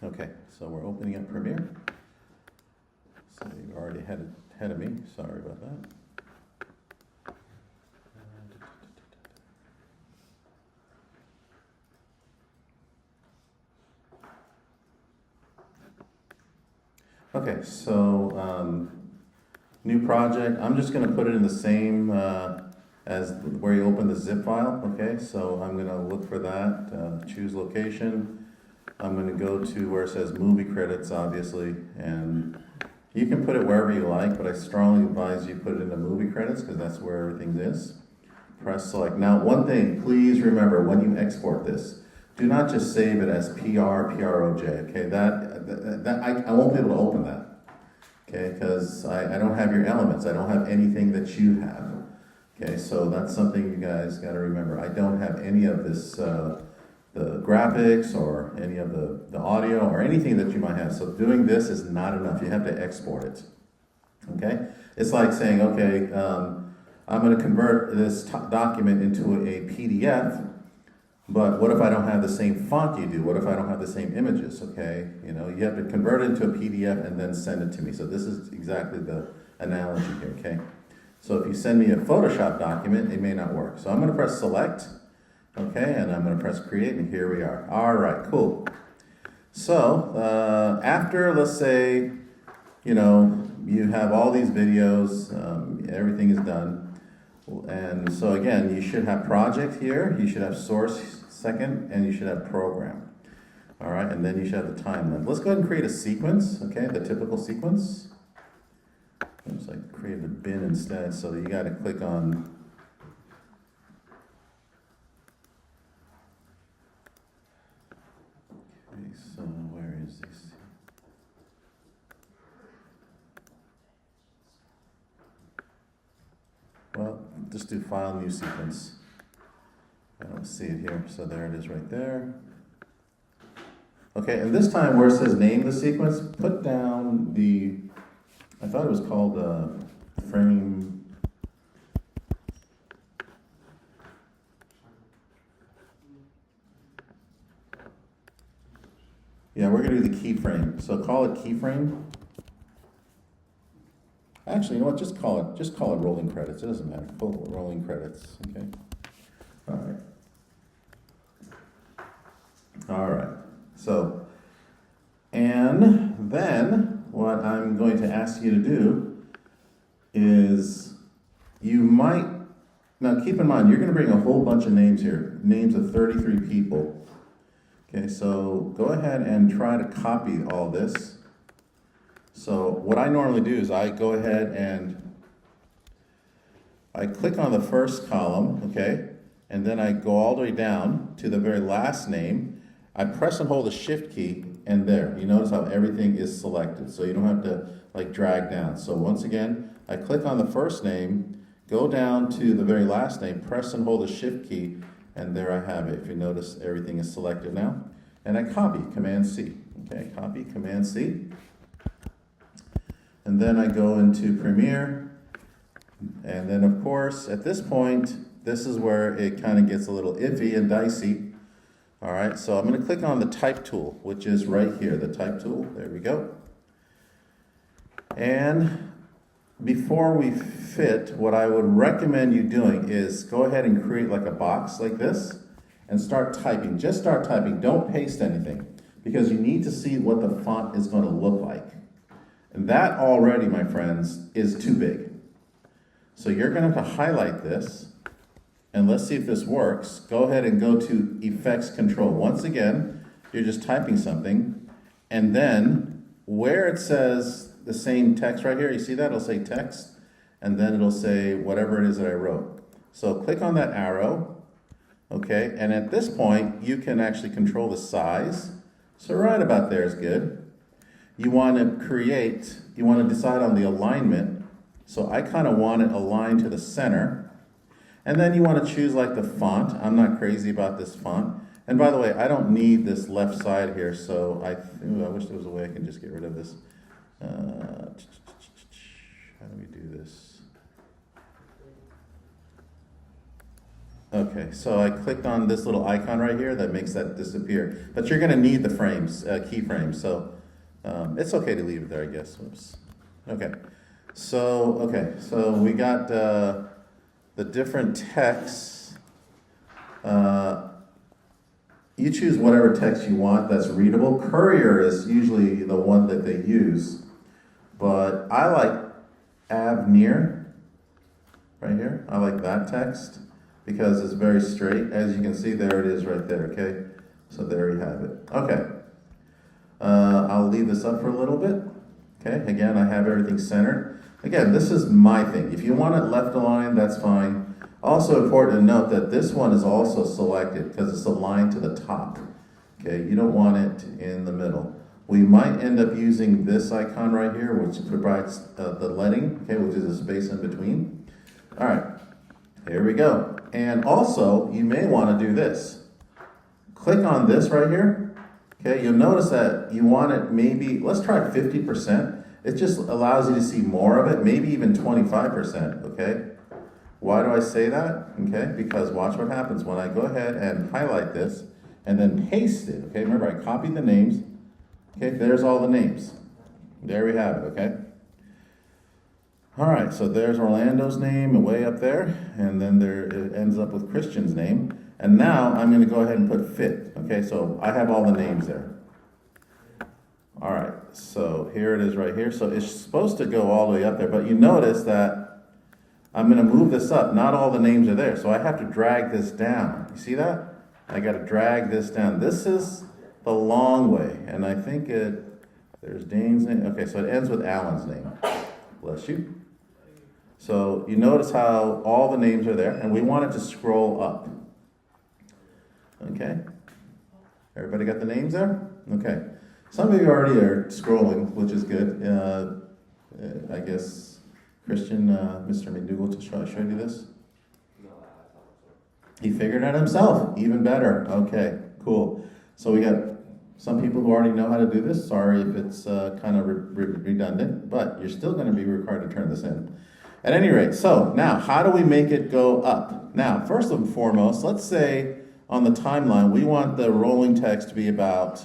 Okay, so we're opening up Premiere. So you're already ahead of me, sorry about that. Okay, so new project. I'm just going to put it in the same as where you open the zip file. Okay, so I'm going to look for that. Choose location. I'm going to go to where it says movie credits, obviously, and you can put it wherever you like, but I strongly advise you put it in the movie credits because that's where everything is. Press select. Now, one thing, please remember when you export this, do not just save it as PROJ. Okay, that I won't be able to open that. Okay, because I don't have your elements. I don't have anything that you have. Okay, so that's something you guys got to remember. I don't have any of this, the graphics or any of the audio or anything that you might have. So doing this is not enough. You have to export it. Okay, it's like saying, okay, I'm going to convert this document into a PDF. But what if I don't have the same font you do? What if I don't have the same images, okay? You know, you have to convert it into a PDF and then send it to me. So this is exactly the analogy here, okay? So if you send me a Photoshop document, it may not work. So I'm going to press select, okay? And I'm going to press create, and here we are. All right, cool. So after, let's say, you know, you have all these videos, everything is done. And so again, you should have project here, you should have source second, and you should have program. All right, and then you should have the time length. Let's go ahead and create a sequence, okay, the typical sequence. Oops, I created a bin instead, so you got to click on. Okay, so where is this? Well, just do file new sequence. I don't see it here, so there it is right there. Okay, and this time where it says name the sequence, put down the, I thought it was called frame. Yeah, we're gonna do the keyframe. So call it keyframe. Actually, you know what? Just call it rolling credits. It doesn't matter. Cool, rolling credits. Okay. All right. All right. So, and then what I'm going to ask you to do is you might, now keep in mind, you're going to bring a whole bunch of names here, names of 33 people. Okay, so go ahead and try to copy all this. So what I normally do is I go ahead and I click on the first column, okay, and then I go all the way down to the very last name. I press and hold the shift key, and there, you notice how everything is selected, so you don't have to like drag down. So once again, I click on the first name, go down to the very last name, press and hold the shift key, and there I have it. If you notice, everything is selected now. And I copy, Command C, okay, copy, Command C. And then I go into Premiere, and then of course, at this point, this is where it kind of gets a little iffy and dicey. All right, so I'm going to click on the Type tool, which is right here, the Type tool. There we go. And before we fit, what I would recommend you doing is go ahead and create like a box like this and start typing. Just start typing. Don't paste anything because you need to see what the font is going to look like. And that already, my friends, is too big. So you're going to have to highlight this, and let's see if this works. Go ahead and go to Effects Control. Once again, you're just typing something, and then where it says the same text right here, you see that? It'll say text, and then it'll say whatever it is that I wrote. So click on that arrow, okay? And at this point, you can actually control the size. So right about there is good. You want to decide on the alignment. So I kind of want it aligned to the center. And then you want to choose like the font. I'm not crazy about this font. And by the way, I don't need this left side here, so I wish there was a way I can just get rid of this. How do we do this? Okay, so I clicked on this little icon right here that makes that disappear. But you're gonna need the frames, keyframes, so it's okay to leave it there, I guess. Oops. Okay, so we got the different texts. You choose whatever text you want that's readable. Courier is usually the one that they use, but I like Avnir right here. I like that text because it's very straight. As you can see, there it is right there, okay? So there you have it. Okay. I'll leave this up for a little bit. Okay, again, I have everything centered. Again, this is my thing. If you want it left aligned, that's fine. Also important to note that this one is also selected because it's aligned to the top. Okay, you don't want it in the middle. We might end up using this icon right here, which provides the leading, okay, which is a space in between. All right, here we go. And also, you may want to do this. Click on this right here. Okay, you'll notice that you want it maybe, let's try 50%. It just allows you to see more of it, maybe even 25%, okay? Why do I say that? Okay, because watch what happens when I go ahead and highlight this and then paste it, okay? Remember, I copied the names. Okay, there's all the names. There we have it, okay? All right, so there's Orlando's name way up there, and then there it ends up with Christian's name. And now I'm going to go ahead and put fit. Okay, so I have all the names there. All right, so here it is right here. So it's supposed to go all the way up there, but you notice that I'm going to move this up. Not all the names are there, so I have to drag this down. You see that? I got to drag this down. This is the long way, and I think there's Dane's name. Okay, so it ends with Alan's name. Bless you. So you notice how all the names are there, and we want it to scroll up. Okay? Everybody got the names there? Okay. Some of you already are scrolling, which is good. I guess Christian, Mr. McDougall, to show you this? He figured it out himself. Even better. Okay, cool. So we got some people who already know how to do this. Sorry if it's kind of redundant, but you're still going to be required to turn this in. At any rate, so now, how do we make it go up? Now, first and foremost, let's say on the timeline, we want the rolling text to be about,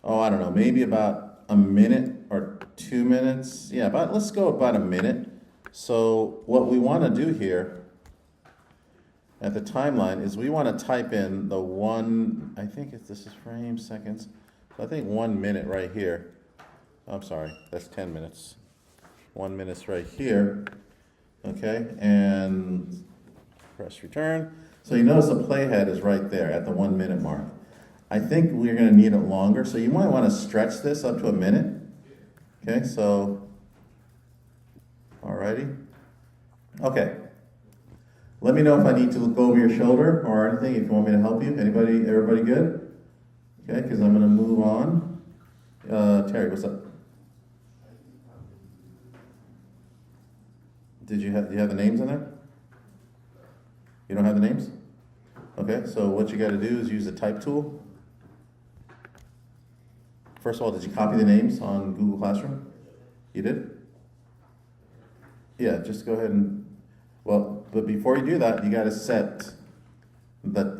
I don't know, maybe about a minute or 2 minutes. Yeah, let's go about a minute. So what we want to do here at the timeline is we want to type in the this is frames, seconds. So I think 1 minute right here. I'm sorry, that's 10 minutes. 1 minute's right here. Okay, and press return. So you notice the playhead is right there at the 1 minute mark. I think we're going to need it longer, so you might want to stretch this up to a minute. Okay, so, alrighty. Okay. Let me know if I need to look over your shoulder or anything, if you want me to help you. Everybody good? Okay, because I'm going to move on. Terry, what's up? Do you have the names in there? You don't have the names? Okay, so what you got to do is use the type tool. First of all, did you copy the names on Google Classroom? You did? Yeah, just go ahead but before you do that, you got to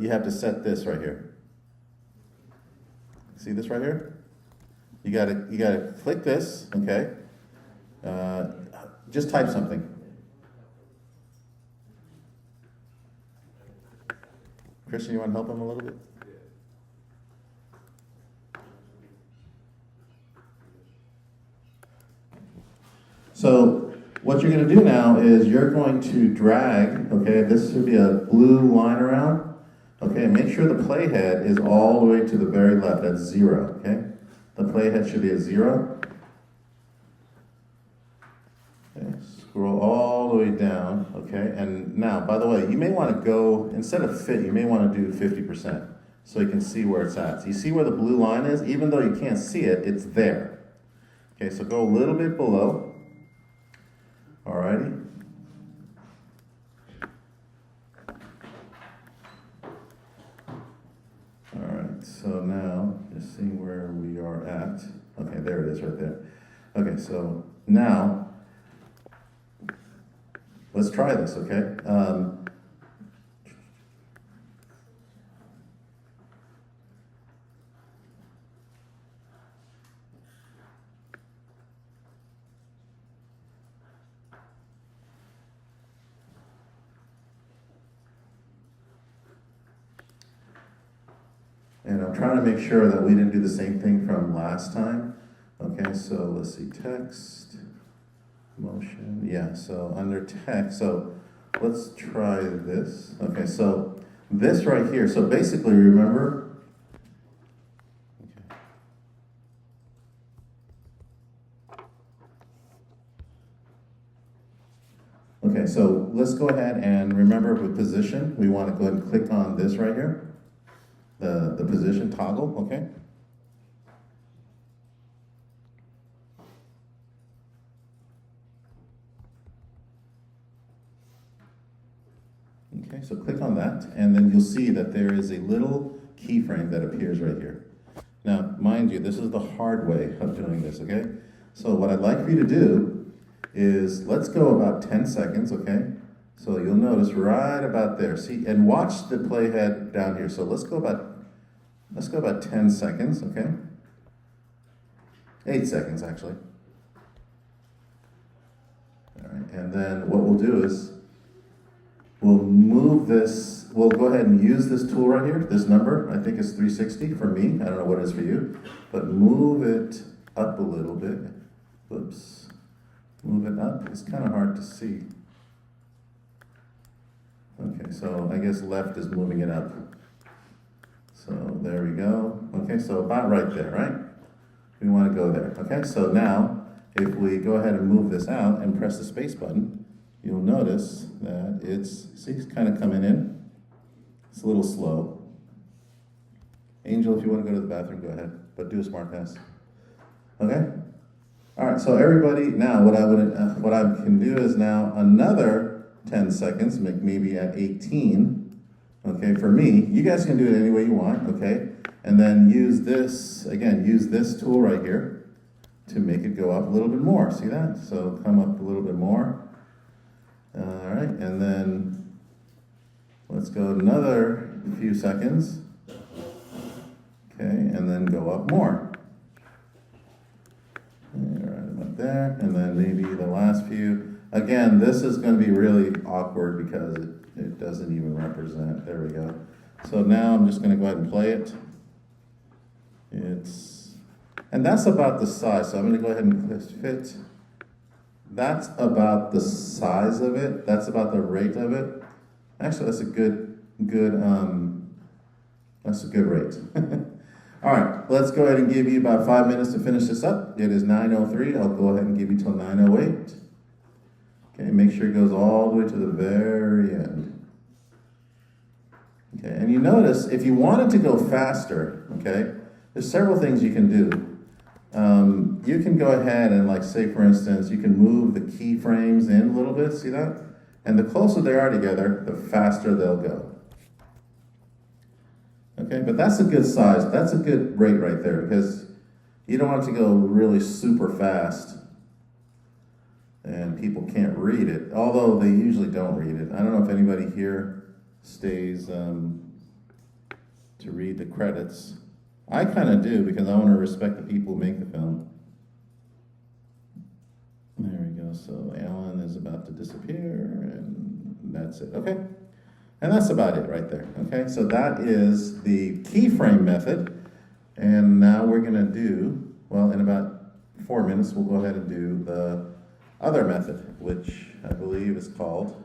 you have to set this right here. See this right here? You got to click this, okay? Just type something. Christian, you want to help him a little bit? So what you're going to do now is you're going to drag, okay, this should be a blue line around, okay, make sure the playhead is all the way to the very left, that's 0, okay? The playhead should be at 0. Okay, scroll all the way down, okay, and now, by the way, you may want to go, instead of fit, you may want to do 50%, so you can see where it's at. So you see where the blue line is? Even though you can't see it, it's there. Okay, so go a little bit below. Alrighty. Alright, so now, just seeing where we are at. Okay, there it is right there. Okay, so now, let's try this, okay? And I'm trying to make sure that we didn't do the same thing from last time. Okay, so let's see, text, motion, yeah, so under text, so let's try this. Okay, so this right here, so basically remember, okay, so let's go ahead and remember with position, we want to go ahead and click on this right here, the position toggle, okay? Okay, so click on that, and then you'll see that there is a little keyframe that appears right here. Now, mind you, this is the hard way of doing this, okay? So what I'd like for you to do is, let's go about 10 seconds, okay? So you'll notice right about there, see, and watch the playhead down here. So let's go about 10 seconds, okay? 8 seconds, actually. All right, and then what we'll do is, we'll move this, we'll go ahead and use this tool right here, this number, I think it's 360 for me, I don't know what it is for you, but move it up a little bit. Whoops. Move it up, it's kind of hard to see. Okay, so I guess left is moving it up. So there we go. Okay, so about right there, right? We want to go there. Okay, so now if we go ahead and move this out and press the space button, you'll notice that it's kind of coming in. It's a little slow. Angel, if you want to go to the bathroom, go ahead, but do a smart pass. Okay? All right, so everybody, now what I can do is now another 10 seconds, maybe at 18, okay, for me. You guys can do it any way you want, okay? And then use this, again, use this tool right here to make it go up a little bit more. See that? So come up a little bit more. All right, and then let's go another few seconds. Okay, and then go up more. Okay, right about there, and then maybe the last few. Again, this is going to be really awkward because it doesn't even represent. There we go. So now I'm just going to go ahead and play it. And that's about the size. So I'm going to go ahead and press fit. That's about the size of it. That's about the rate of it. Actually, that's a good rate. All right, let's go ahead and give you about 5 minutes to finish this up. It is 9:03. I'll go ahead and give you till 9:08. Okay, make sure it goes all the way to the very end. Okay, and you notice if you wanted to go faster, okay, there's several things you can do. You can go ahead and, like, say, for instance, you can move the keyframes in a little bit, see that? And the closer they are together, the faster they'll go. Okay, but that's a good size. That's a good rate right there because you don't want it to go really super fast and people can't read it, although they usually don't read it. I don't know if anybody here stays to read the credits. I kind of do because I want to respect the people who make the film. There we go. So Alan is about to disappear, and that's it. Okay. And that's about it right there. Okay. So that is the keyframe method. And now we're going to do, well, in about 4 minutes, we'll go ahead and do the other method, which I believe is called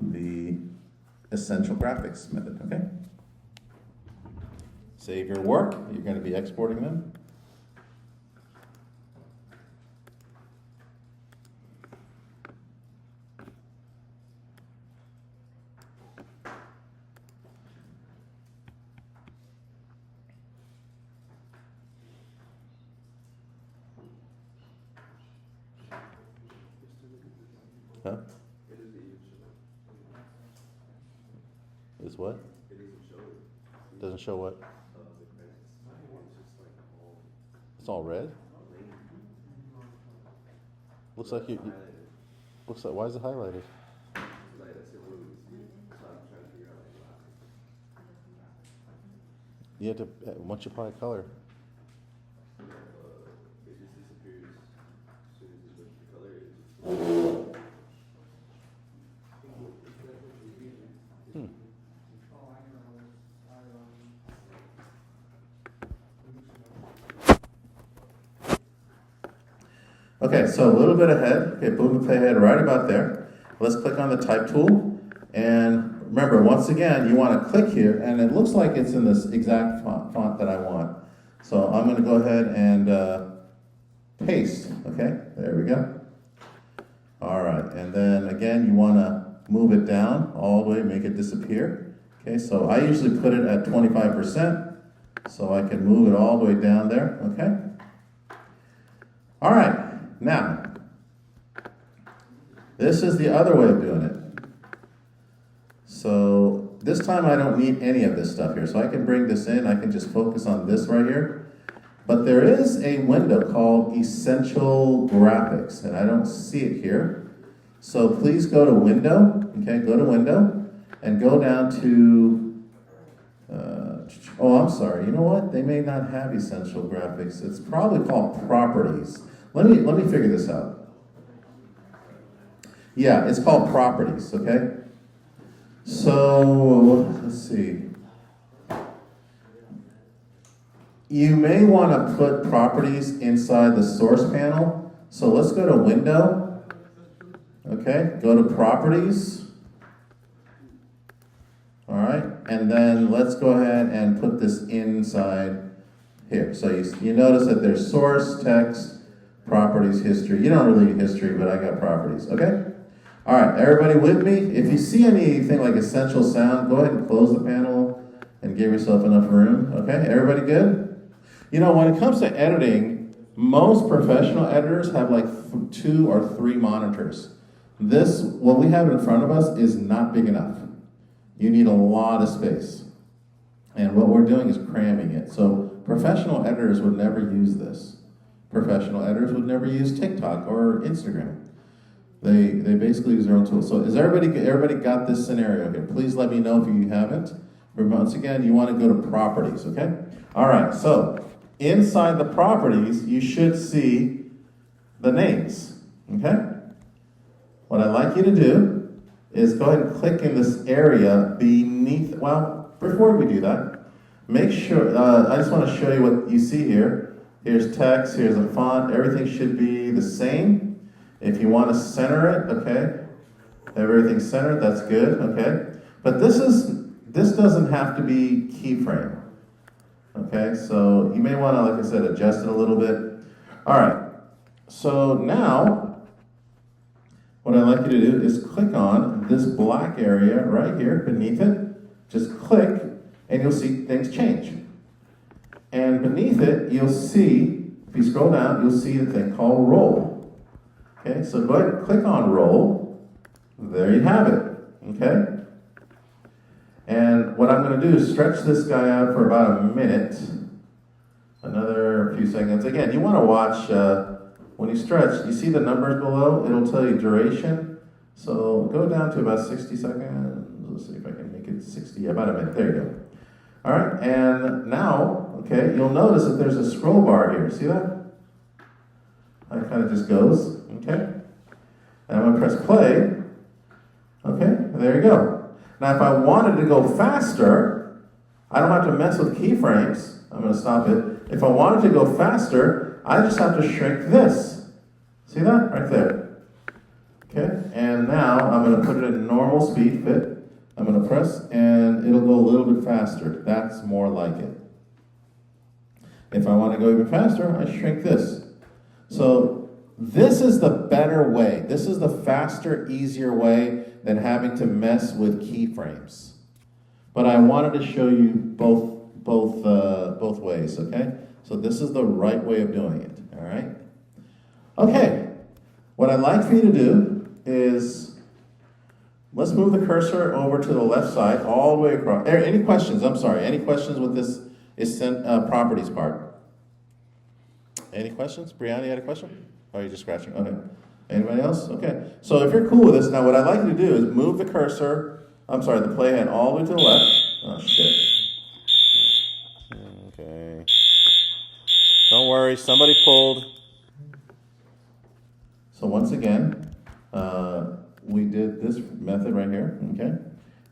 the essential graphics method. Okay. Save your work. You're going to be exporting them. Huh? Is what? Doesn't show what? It's all red? Looks like looks like, why is it highlighted? You have to, once you apply a color. Okay, so a little bit ahead. Okay, boom the playhead right about there. Let's click on the type tool. And remember, once again, you want to click here, and it looks like it's in this exact font that I want. So I'm going to go ahead and paste. Okay, there we go. All right, and then again, you want to move it down all the way, make it disappear. Okay, so I usually put it at 25%, so I can move it all the way down there. Okay. All right, now, this is the other way of doing it. So this time I don't need any of this stuff here. So I can bring this in, I can just focus on this right here. But there is a window called Essential Graphics, and I don't see it here. So please go to Window, okay, go to Window, and go down to, oh, I'm sorry, you know what? They may not have Essential Graphics. It's probably called Properties. Let me figure this out. Yeah, it's called Properties, okay? So, let's see. You may want to put properties inside the source panel. So let's go to Window. Okay, go to Properties. All right, and then let's go ahead and put this inside here. So you notice that there's source, text, properties, history. You don't really need history, but I got properties. Okay? All right, everybody with me? If you see anything like essential sound, go ahead and close the panel and give yourself enough room. Okay, everybody good? You know, when it comes to editing, most professional editors have like 2 or 3 monitors. This, what we have in front of us, is not big enough. You need a lot of space. And what we're doing is cramming it. So professional editors would never use this. Professional editors would never use TikTok or Instagram. They basically use their own tools. So is everybody got this scenario here? Please let me know if you haven't. Once again, you want to go to Properties, okay? All right, so inside the Properties, you should see the names, okay? What I'd like you to do is go ahead and click in this area beneath, well, before we do that, make sure, I just want to show you what you see here. Here's text, here's a font, everything should be the same. If you want to center it, okay, everything's centered, that's good, okay. But this doesn't have to be keyframe, okay. So you may want to, like I said, adjust it a little bit. All right, so now what I'd like you to do is click on this black area right here beneath it. Just click, and you'll see things change. And beneath it, you'll see, if you scroll down, you'll see a thing called Roll. Okay, so go ahead and click on Roll. There you have it, okay? And what I'm going to do is stretch this guy out for about a minute, another few seconds. Again, you want to watch, when you stretch, you see the numbers below? It'll tell you duration. So go down to about 60 seconds. Let's see if I can make it 60, about a minute. There you go. All right, and now, okay, you'll notice that there's a scroll bar here. See that? It kind of just goes, okay? And I'm going to press play. Okay, there you go. Now, if I wanted to go faster, I don't have to mess with keyframes. I'm going to stop it. If I wanted to go faster, I just have to shrink this. See that? Right there. Okay, and now I'm going to put it in normal speed fit. I'm going to press, and it'll go a little bit faster. That's more like it. If I want to go even faster, I shrink this. So this is the better way. This is the faster, easier way than having to mess with keyframes. But I wanted to show you both ways, okay? So this is the right way of doing it, all right? Okay, what I'd like for you to do is, let's move the cursor over to the left side, all the way across. Any questions? I'm sorry, any questions with this properties part? Any questions? Brianna, you had a question? Oh, you're just scratching. Okay. Anybody else? Okay. So if you're cool with this, now what I'd like you to do is move the cursor, the playhead all the way to the left. Oh, shit. Okay. Don't worry, somebody pulled. So once again, we did this method right here, okay?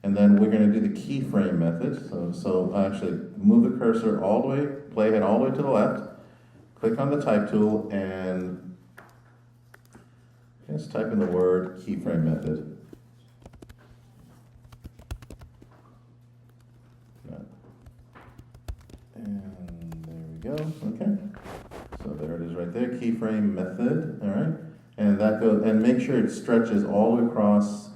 And then we're going to do the keyframe method. So actually move the cursor all the way, playhead all the way to the left. Click on the type tool and Just type in the word keyframe method. And there we go, okay. So there it is right there, keyframe method, all right? And that goes, and make sure it stretches all the way across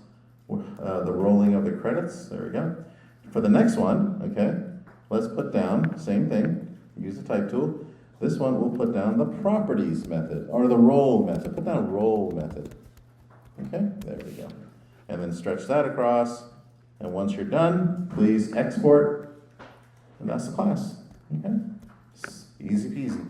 the rolling of the credits, there we go. For the next one, okay, let's put down, same thing, use the type tool. This one we'll put down the properties method, or the roll method, put down roll method. Okay, there we go. And then stretch that across, and once you're done, please export, and that's the class, okay? Easy peasy.